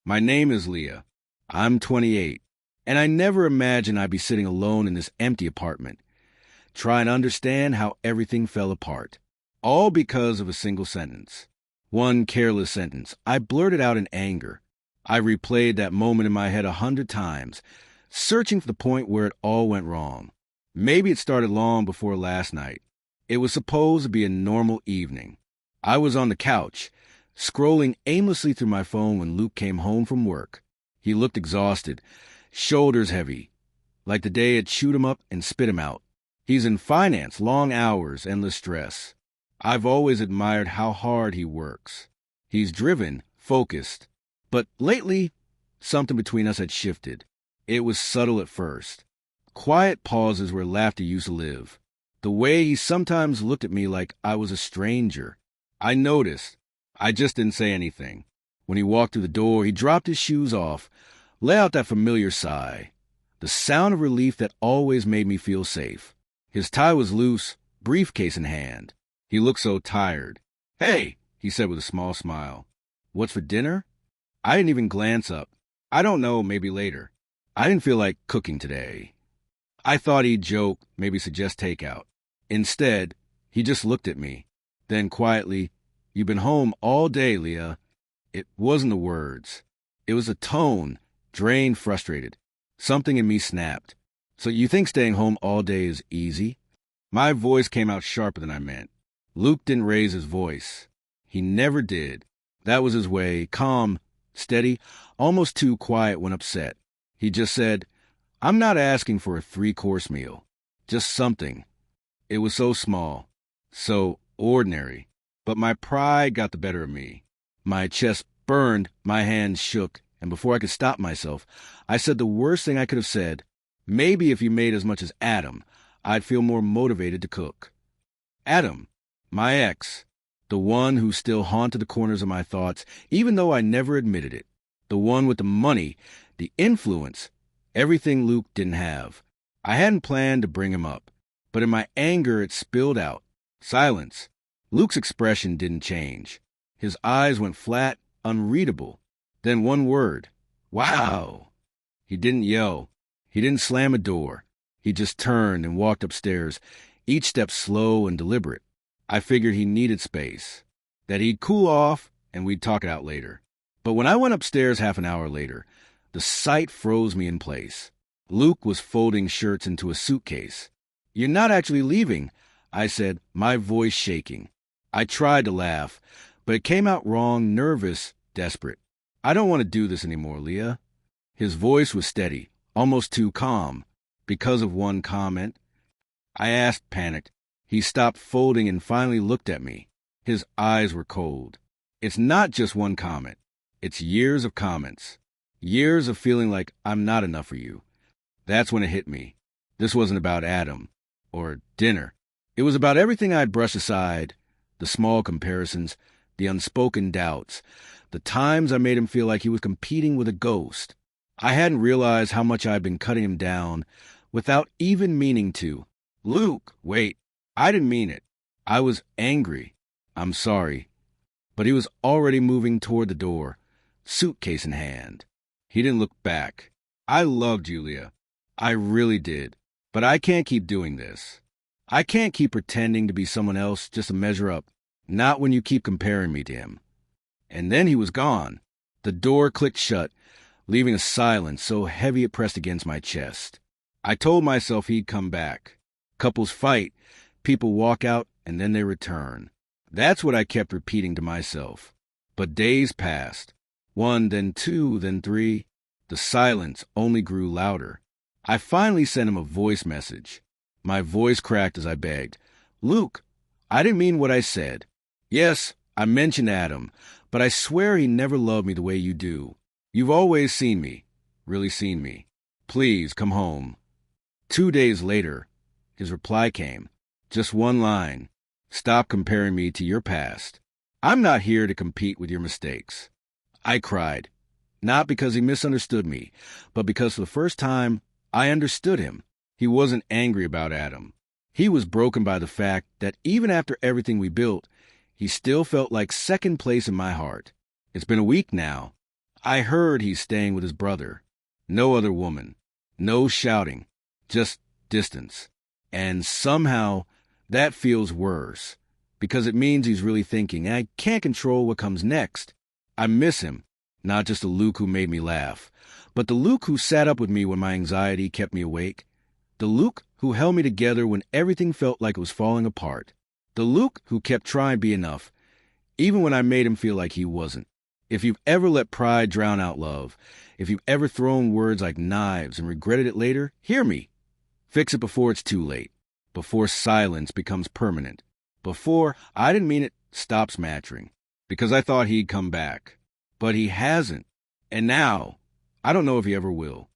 My name is Leah. I'm 28, and I never imagined I'd be sitting alone in this empty apartment, trying to understand how everything fell apart. All because of a single sentence. One careless sentence. I blurted out in anger. I replayed that moment in my head 100 times, searching for the point where it all went wrong. Maybe it started long before last night. It was supposed to be a normal evening. I was on the couch, scrolling aimlessly through my phone when Luke came home from work. He looked exhausted, shoulders heavy, like the day had chewed him up and spit him out. He's in finance, long hours, endless stress. I've always admired how hard he works. He's driven, focused. But lately, something between us had shifted. It was subtle at first. Quiet pauses where laughter used to live. The way he sometimes looked at me like I was a stranger. I noticed. I just didn't say anything. When he walked through the door, he dropped his shoes off, let out that familiar sigh. The sound of relief that always made me feel safe. His tie was loose, briefcase in hand. He looked so tired. "Hey," he said with a small smile. "What's for dinner?" I didn't even glance up. I don't know, maybe later. I didn't feel like cooking today. I thought he'd joke, maybe suggest takeout. Instead, he just looked at me. Then quietly, "You've been home all day, Leah." It wasn't the words. It was the tone, drained, frustrated. Something in me snapped. "So you think staying home all day is easy?" My voice came out sharper than I meant. Luke didn't raise his voice. He never did. That was his way, calm, steady, almost too quiet when upset. He just said, "I'm not asking for a 3-course meal. Just something." It was so small, so ordinary. But my pride got the better of me. My chest burned, my hands shook, and before I could stop myself, I said the worst thing I could have said. Maybe if you made as much as Adam, I'd feel more motivated to cook. Adam, my ex, the one who still haunted the corners of my thoughts, even though I never admitted it. The one with the money, the influence, everything Luke didn't have. I hadn't planned to bring him up, but in my anger it spilled out. Silence. Luke's expression didn't change. His eyes went flat, unreadable. Then one word. "Wow." He didn't yell. He didn't slam a door. He just turned and walked upstairs, each step slow and deliberate. I figured he needed space, that he'd cool off and we'd talk it out later. But when I went upstairs half an hour later, the sight froze me in place. Luke was folding shirts into a suitcase. "You're not actually leaving," I said, my voice shaking. I tried to laugh, but it came out wrong, nervous, desperate. "I don't want to do this anymore, Leah." His voice was steady, almost too calm. Because of one comment. I asked, panicked. He stopped folding and finally looked at me. His eyes were cold. "It's not just one comment. It's years of comments. Years of feeling like I'm not enough for you." That's when it hit me. This wasn't about Adam or dinner. It was about everything I'd brushed aside, the small comparisons, the unspoken doubts, the times I made him feel like he was competing with a ghost. I hadn't realized how much I'd been cutting him down without even meaning to. "Luke, wait. I didn't mean it. I was angry. I'm sorry." But he was already moving toward the door, suitcase in hand. He didn't look back. "I loved you, Leah. I really did. But I can't keep doing this. I can't keep pretending to be someone else just to measure up. Not when you keep comparing me to him." And then he was gone. The door clicked shut, leaving a silence so heavy it pressed against my chest. I told myself he'd come back. Couples fight, people walk out, and then they return. That's what I kept repeating to myself. But days passed. 1, then 2, then 3. The silence only grew louder. I finally sent him a voice message. My voice cracked as I begged. "Luke, I didn't mean what I said. Yes, I mentioned Adam, but I swear he never loved me the way you do. You've always seen me, really seen me. Please come home." 2 days later, his reply came. Just one line. "Stop comparing me to your past. I'm not here to compete with your mistakes." I cried. Not because he misunderstood me, but because for the first time, I understood him. He wasn't angry about Adam. He was broken by the fact that even after everything we built, he still felt like second place in my heart. It's been a week now. I heard he's staying with his brother. No other woman. No shouting. Just distance. And somehow that feels worse, because it means he's really thinking, and I can't control what comes next. I miss him, not just the Luke who made me laugh, but the Luke who sat up with me when my anxiety kept me awake. The Luke who held me together when everything felt like it was falling apart. The Luke who kept trying to be enough, even when I made him feel like he wasn't. If you've ever let pride drown out love, if you've ever thrown words like knives and regretted it later, hear me. Fix it before it's too late. Before silence becomes permanent. Before, I didn't mean it, stops mattering. Because I thought he'd come back. But he hasn't. And now, I don't know if he ever will.